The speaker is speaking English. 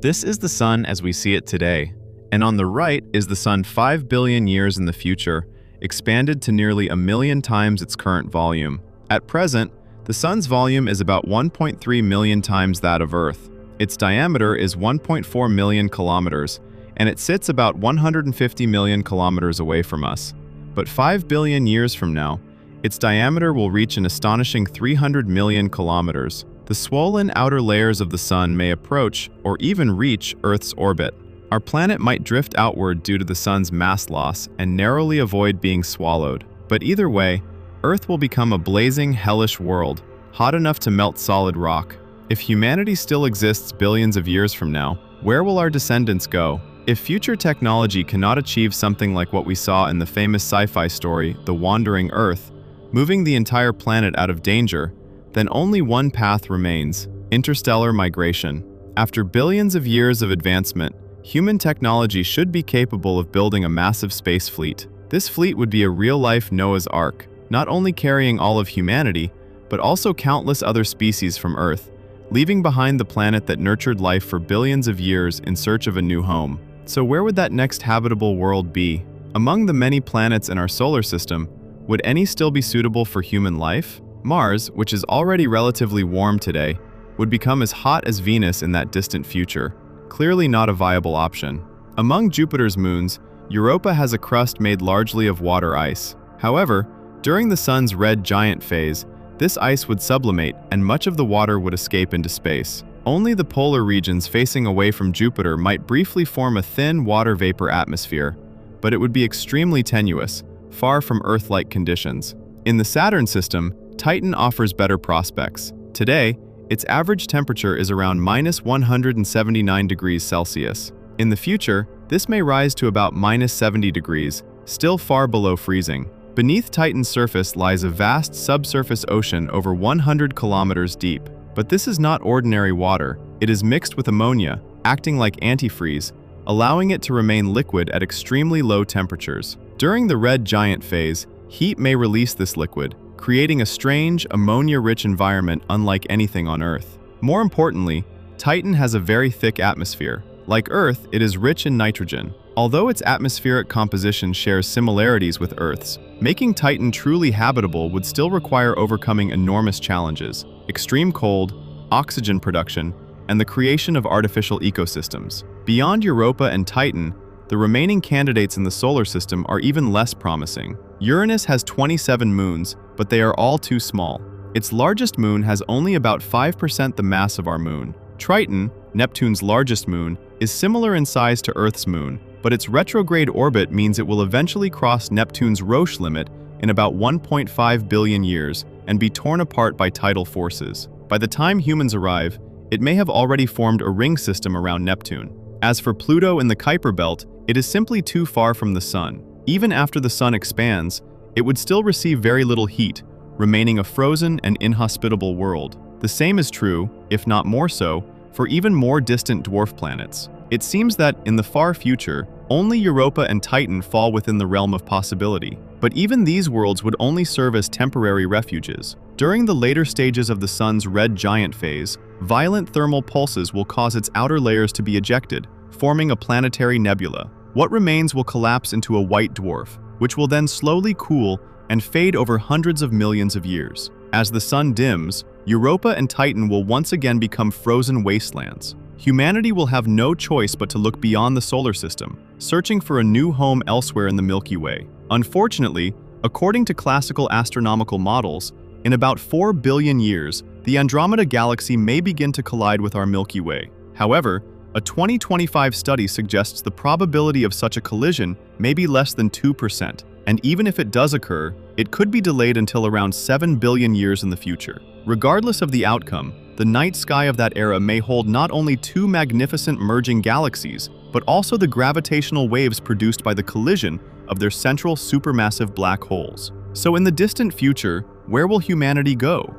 This is the Sun as we see it today, and on the right is the Sun 5 billion years in the future, expanded to nearly 1,000,000 times its current volume. At present, the Sun's volume is about 1.3 million times that of Earth. Its diameter is 1.4 million kilometers, and it sits about 150 million kilometers away from us. But 5 billion years from now, its diameter will reach an astonishing 300 million kilometers. The swollen outer layers of the Sun may approach, or even reach, Earth's orbit. Our planet might drift outward due to the Sun's mass loss and narrowly avoid being swallowed. But either way, Earth will become a blazing, hellish world, hot enough to melt solid rock. If humanity still exists billions of years from now, where will our descendants go? If future technology cannot achieve something like what we saw in the famous sci-fi story, The Wandering Earth, moving the entire planet out of danger, then only one path remains: interstellar migration. After billions of years of advancement, human technology should be capable of building a massive space fleet. This fleet would be a real-life Noah's Ark, not only carrying all of humanity, but also countless other species from Earth, leaving behind the planet that nurtured life for billions of years in search of a new home. So where would that next habitable world be? Among the many planets in our solar system, would any still be suitable for human life? Mars, which is already relatively warm today, would become as hot as Venus in that distant future. Clearly not a viable option. Among Jupiter's moons, Europa has a crust made largely of water ice. However, during the Sun's red giant phase, this ice would sublimate and much of the water would escape into space. Only the polar regions facing away from Jupiter might briefly form a thin water vapor atmosphere, but it would be extremely tenuous, far from Earth-like conditions. In the Saturn system, Titan offers better prospects. Today, its average temperature is around -179 degrees Celsius. In the future, this may rise to about -70 degrees, still far below freezing. Beneath Titan's surface lies a vast subsurface ocean over 100 kilometers deep. But this is not ordinary water. It is mixed with ammonia, acting like antifreeze, allowing it to remain liquid at extremely low temperatures. During the red giant phase, heat may release this liquid, creating a strange, ammonia-rich environment unlike anything on Earth. More importantly, Titan has a very thick atmosphere. Like Earth, it is rich in nitrogen. Although its atmospheric composition shares similarities with Earth's, making Titan truly habitable would still require overcoming enormous challenges: extreme cold, oxygen production, and the creation of artificial ecosystems. Beyond Europa and Titan, the remaining candidates in the solar system are even less promising. Uranus has 27 moons, but they are all too small. Its largest moon has only about 5% the mass of our moon. Triton, Neptune's largest moon, is similar in size to Earth's moon, but its retrograde orbit means it will eventually cross Neptune's Roche limit in about 1.5 billion years and be torn apart by tidal forces. By the time humans arrive, it may have already formed a ring system around Neptune. As for Pluto in the Kuiper Belt, it is simply too far from the Sun. Even after the Sun expands, it would still receive very little heat, remaining a frozen and inhospitable world. The same is true, if not more so, for even more distant dwarf planets. It seems that, in the far future, only Europa and Titan fall within the realm of possibility. But even these worlds would only serve as temporary refuges. During the later stages of the Sun's red giant phase, violent thermal pulses will cause its outer layers to be ejected, forming a planetary nebula. What remains will collapse into a white dwarf, which will then slowly cool and fade over hundreds of millions of years. As the Sun dims, Europa and Titan will once again become frozen wastelands. Humanity will have no choice but to look beyond the solar system, searching for a new home elsewhere in the Milky Way. Unfortunately, according to classical astronomical models, in about 4 billion years, the Andromeda Galaxy may begin to collide with our Milky Way. However, a 2025 study suggests the probability of such a collision may be less than 2%, and even if it does occur, it could be delayed until around 7 billion years in the future. Regardless of the outcome, the night sky of that era may hold not only two magnificent merging galaxies, but also the gravitational waves produced by the collision of their central supermassive black holes. So in the distant future, where will humanity go?